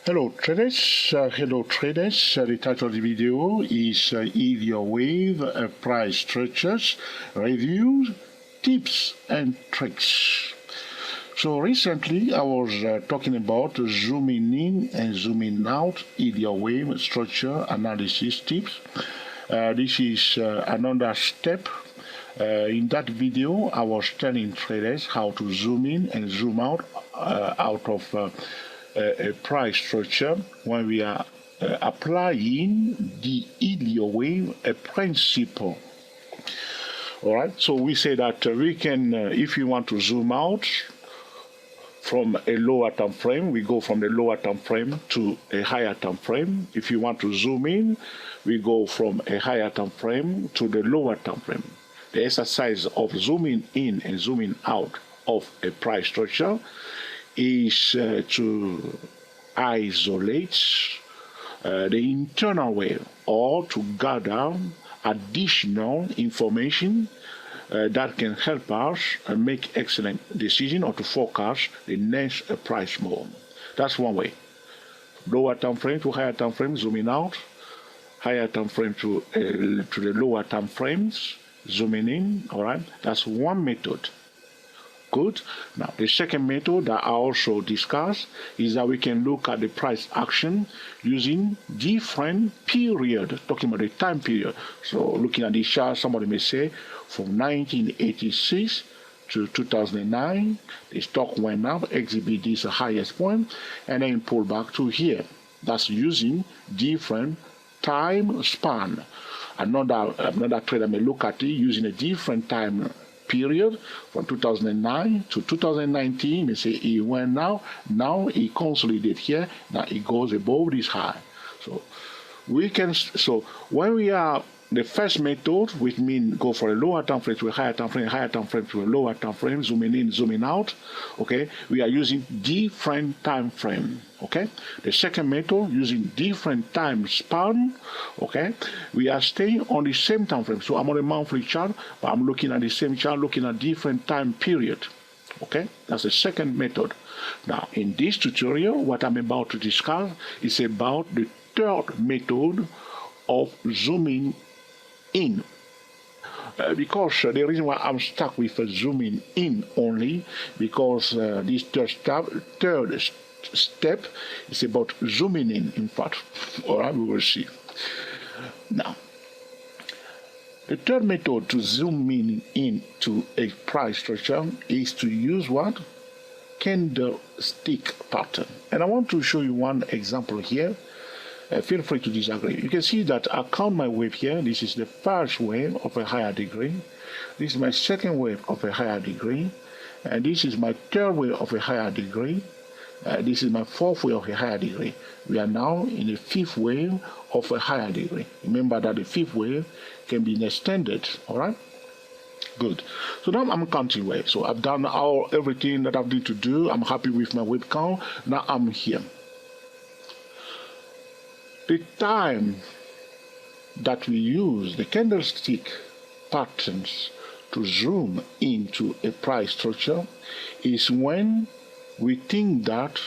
Hello traders, the title of the video is Elliott Wave Price Structures Reviews, Tips and Tricks. So recently I was talking about zooming in and zooming out Elliott Wave Structure Analysis Tips. This is another step. In that video I was telling traders how to zoom in and zoom out of a price structure when we are applying the Elliott wave principle. All right, so we say that we can, if you want to zoom out from a lower time frame, we go from the lower time frame to a higher time frame. If you want to zoom in, we go from a higher time frame to the lower time frame. The exercise of zooming in and zooming out of a price structure is to isolate the internal wave or to gather additional information that can help us make excellent decisions or to forecast the next price move. That's one way. Lower time frame to higher time frame, zooming out. Higher time frame to the lower time frames, zooming in. All right, that's one method. Good. Now, the second method that I also discussed is that we can look at the price action using different period, talking about the time period. So, looking at the chart, somebody may say from 1986 to 2009, the stock went up, exhibit this highest point, and then pull back to here. That's using different time span. Another trader may look at it using a different time period from 2009 to 2019. They say it went now it consolidated here, now it goes above this high. So we can, so when we are the first method, which means go for a lower time frame to a higher time frame to a lower time frame, zooming in, zooming out. Okay, we are using different time frame. Okay, the second method using different time span. Okay, we are staying on the same time frame. So I'm on a monthly chart, but I'm looking at the same chart, looking at different time period. Okay, that's the second method. Now, in this tutorial, what I'm about to discuss is about the third method of zooming in. Because the reason why I'm stuck with zooming in only, because this third step is about zooming in fact. All right, we will see. Now, the third method to zoom in to a price structure is to use what? Candlestick pattern. And I want to show you one example here. Feel free to disagree. You can see that I count my wave here. This is the first wave of a higher degree. This is my second wave of a higher degree. And this is my third wave of a higher degree. This is my fourth wave of a higher degree. We are now in the fifth wave of a higher degree. Remember that the fifth wave can be extended. All right? Good. So now I'm counting waves. So I've done everything that I need to do. I'm happy with my wave count. Now I'm here. The time that we use the candlestick patterns to zoom into a price structure is when we think that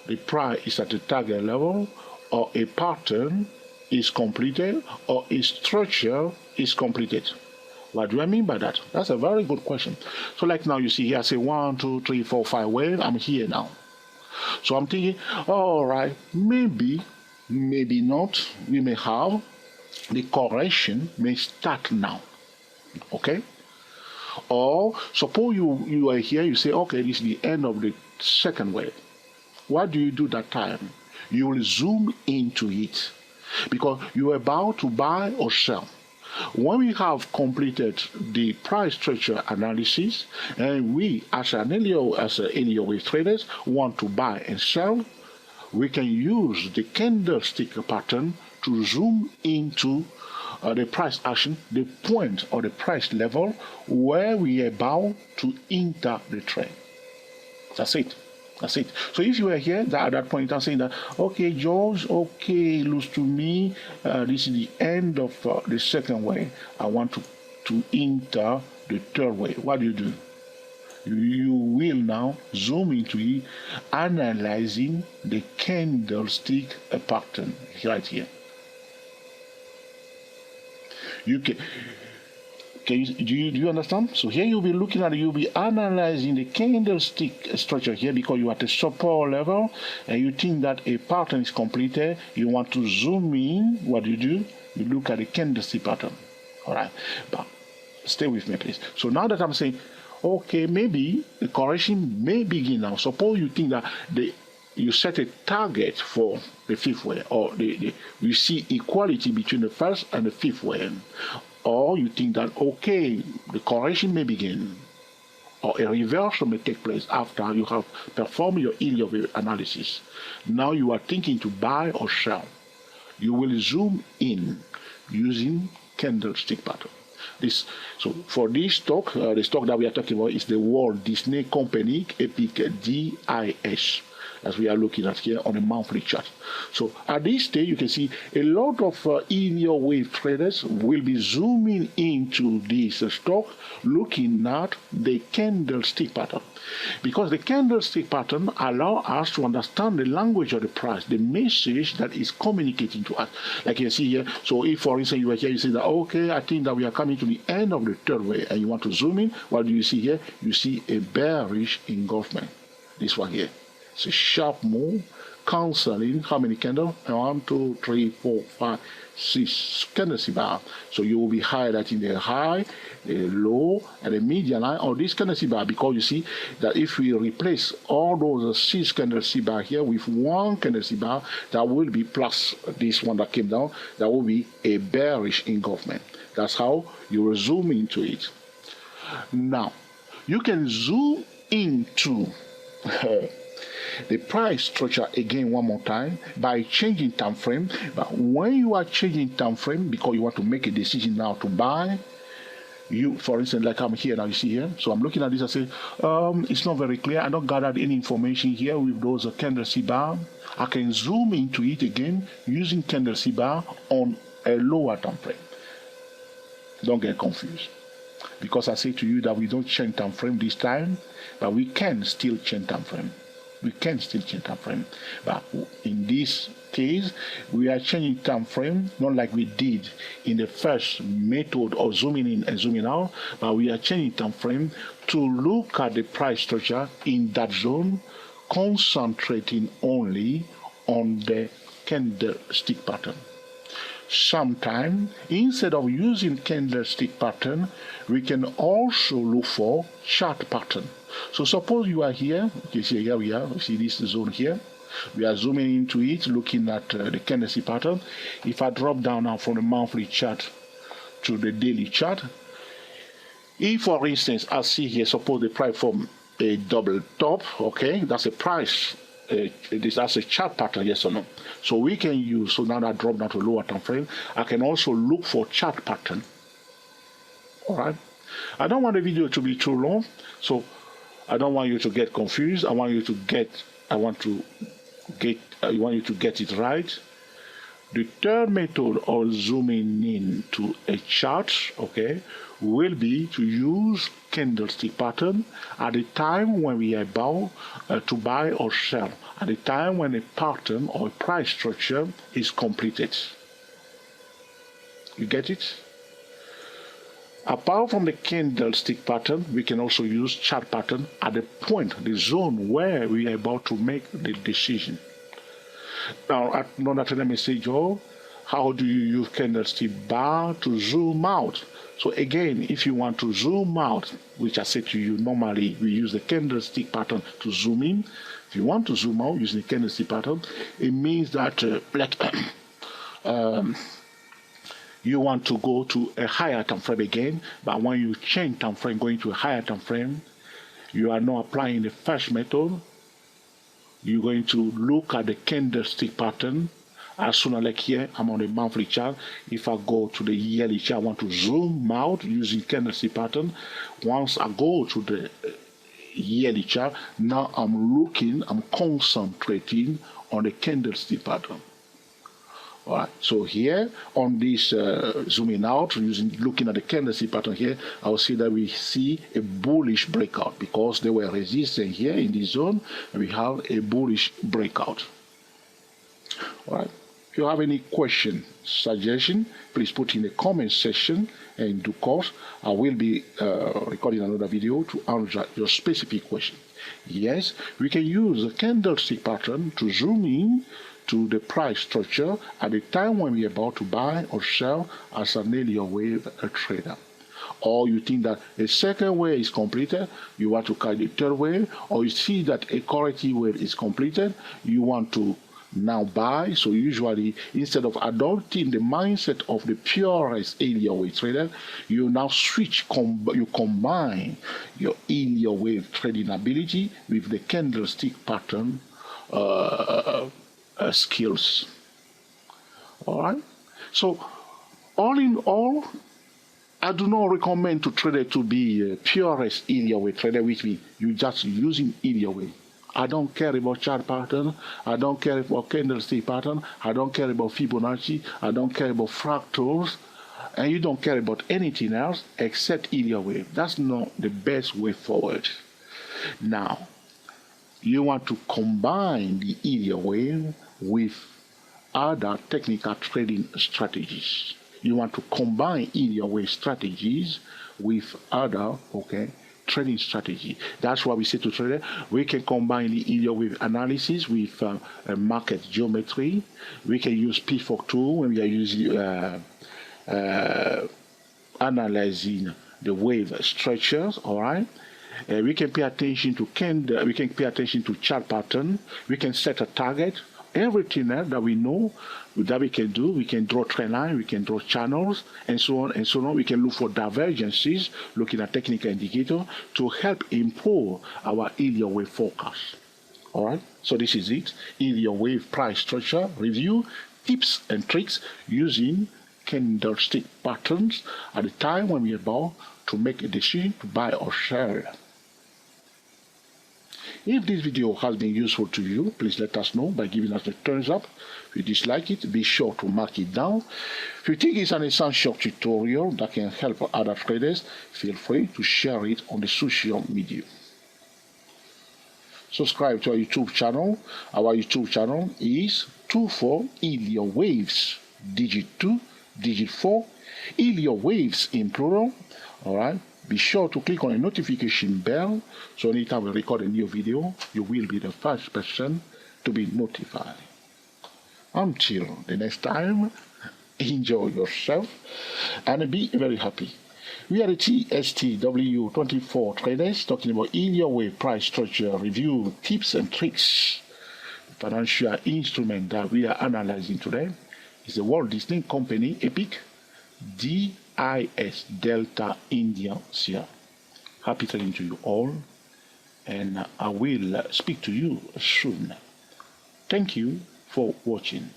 the price is at the target level, or a pattern is completed, or a structure is completed. What do I mean by that? That's a very good question. So like now you see here, I say 1, 2, 3, 4, 5 wave. I'm here now. So I'm thinking, all right, maybe not, we may have the correction may start now. Okay? Or suppose you are here, you say, okay, this is the end of the second wave. What do you do that time? You will zoom into it because you're about to buy or sell. When we have completed the price structure analysis and we as an Elliott wave traders want to buy and sell, we can use the candlestick pattern to zoom into the price action, the point or the price level where we are about to enter the trend. That's it. That's it. So if you are here at that point, I'm saying that, okay, George, okay, looks to me, this is the end of the second wave. I want to enter the third wave. What do? you will now zoom into it, analyzing the candlestick pattern right here. You can do you understand? So here you'll be looking at, you'll be analyzing the candlestick structure here, because you are at the support level and you think that a pattern is completed. You want to zoom in. What do? You look at the candlestick pattern. All right, but stay with me, please. So now that I'm saying, okay, maybe the correction may begin now. Suppose you think that you set a target for the fifth way, or you see equality between the first and the fifth way, or you think that, okay, the correction may begin, or a reversal may take place after you have performed your Elliott wave analysis. Now you are thinking to buy or sell. You will zoom in using candlestick pattern. So for this stock, the stock that we are talking about is the Walt Disney Company, Epic DIS, as we are looking at here on a monthly chart. So at this stage, you can see a lot of Elliott wave traders will be zooming into this stock, looking at the candlestick pattern, because the candlestick pattern allows us to understand the language of the price, the message that is communicating to us. Like you see here, so if for instance you are here, you say that, okay, I think that we are coming to the end of the third way, and you want to zoom in, what do you see here? You see a bearish engulfment. This one here. It's a sharp move, canceling how many candles? 1, 2, 3, 4, 5, 6 candlestick bar. So you will be highlighting the high, the low, and the median line on this candlestick bar, because you see that if we replace all those 6 candlestick bar here with one candlestick bar, that will be plus this one that came down, that will be a bearish engulfment. That's how you will zoom into it. Now, you can zoom into the price structure again one more time by changing time frame. But when you are changing time frame, because you want to make a decision now to buy, you, for instance, like I'm here now, you see here, so I'm looking at this, I say, it's not very clear, I don't gather any information here with those candlestick bar. I can zoom into it again using candlestick bar on a lower time frame. Don't get confused, because I say to you that we don't change time frame this time, but we can still change time frame. We can still change time frame, but in this case, we are changing time frame not like we did in the first method of zooming in and zooming out, but we are changing time frame to look at the price structure in that zone, concentrating only on the candlestick pattern. Sometimes, instead of using candlestick pattern, we can also look for chart pattern. So suppose you are here, you see here we are, you see this zone here. We are zooming into it, looking at the candlestick pattern. If I drop down now from the monthly chart to the daily chart, if for instance I see here, suppose the price form a double top, okay, that's a price. That's a chart pattern, yes or no? So we can use, so now that I drop down to lower time frame, I can also look for chart pattern. All right. I don't want the video to be too long, so I don't want you to get confused. I want you to get it right. The third method of zooming in to a chart, okay, will be to use candlestick pattern at the time when we are about to buy or sell, at the time when a pattern or a price structure is completed. You get it? Apart from the candlestick pattern, we can also use chart pattern at the point, the zone where we are about to make the decision. Now, another let me say, Joe, how do you use candlestick bar to zoom out? So again, if you want to zoom out, which I said to you, normally we use the candlestick pattern to zoom in. If you want to zoom out using the candlestick pattern, it means that you want to go to a higher time frame again, but when you change time frame, going to a higher time frame, you are now applying the first method. You're going to look at the candlestick pattern. As soon as, like here, I'm on the monthly chart. If I go to the yearly chart, I want to zoom out using candlestick pattern. Once I go to the yearly chart, now I'm concentrating on the candlestick pattern. All right. So here on this zooming out, looking at the candlestick pattern here, I'll see that we see a bullish breakout because they were resisting here in this zone, and we have a bullish breakout. All right. If you have any question, suggestion, please put in the comment section, and in due course, I will be recording another video to answer your specific question. Yes, we can use the candlestick pattern to zoom in to the price structure at the time when we're about to buy or sell as an Elliott wave trader. Or you think that a second wave is completed, you want to catch the third wave, or you see that a corrective wave is completed, you want to now buy. So usually, instead of adopting the mindset of the purest Elliott wave trader, you now switch, you combine your Elliott wave trading ability with the candlestick pattern skills. All right. So all in all, I do not recommend to trader to be a purest Elliott wave trader, which means you just using Elliott wave. I don't care about chart pattern. I don't care about candlestick pattern. I don't care about Fibonacci. I don't care about fractals. And you don't care about anything else except Elliott wave. That's not the best way forward. Now, you want to combine the Elliott wave with other technical trading strategies. You want to combine Elliott wave strategies with other, trading strategy. That's why we say to traders, we can combine the Elliott wave analysis with market geometry. We can use pivot tool when we are using analyzing the wave structures. All right. We can pay attention to candle. We can pay attention to chart pattern. We can set a target. Everything else that we know that we can do, we can draw trend line, we can draw channels, and so on and so on. We can look for divergences, looking at technical indicator to help improve our Elliott wave forecast. All right. So this is it. Elliott wave price structure review, tips and tricks using candlestick patterns at the time when we're about to make a decision to buy or sell. If this video has been useful to you, please let us know by giving us a thumbs up. If you dislike it, be sure to mark it down. If you think it's an essential tutorial that can help other traders, feel free to share it on the social media. Subscribe to our YouTube channel. Our YouTube channel is 24 Elliott Waves, digit 2, digit 4, Elliott Waves in plural. All right. Be sure to click on the notification bell so anytime we record a new video, you will be the first person to be notified. Until the next time, enjoy yourself and be very happy. We are the TSTW24 traders talking about Elliott wave price structure review tips and tricks. The financial instrument that we are analyzing today is the Walt Disney Company Epic DIS Delta India Sierra. Happy trading to you all, and I will speak to you soon. Thank you for watching.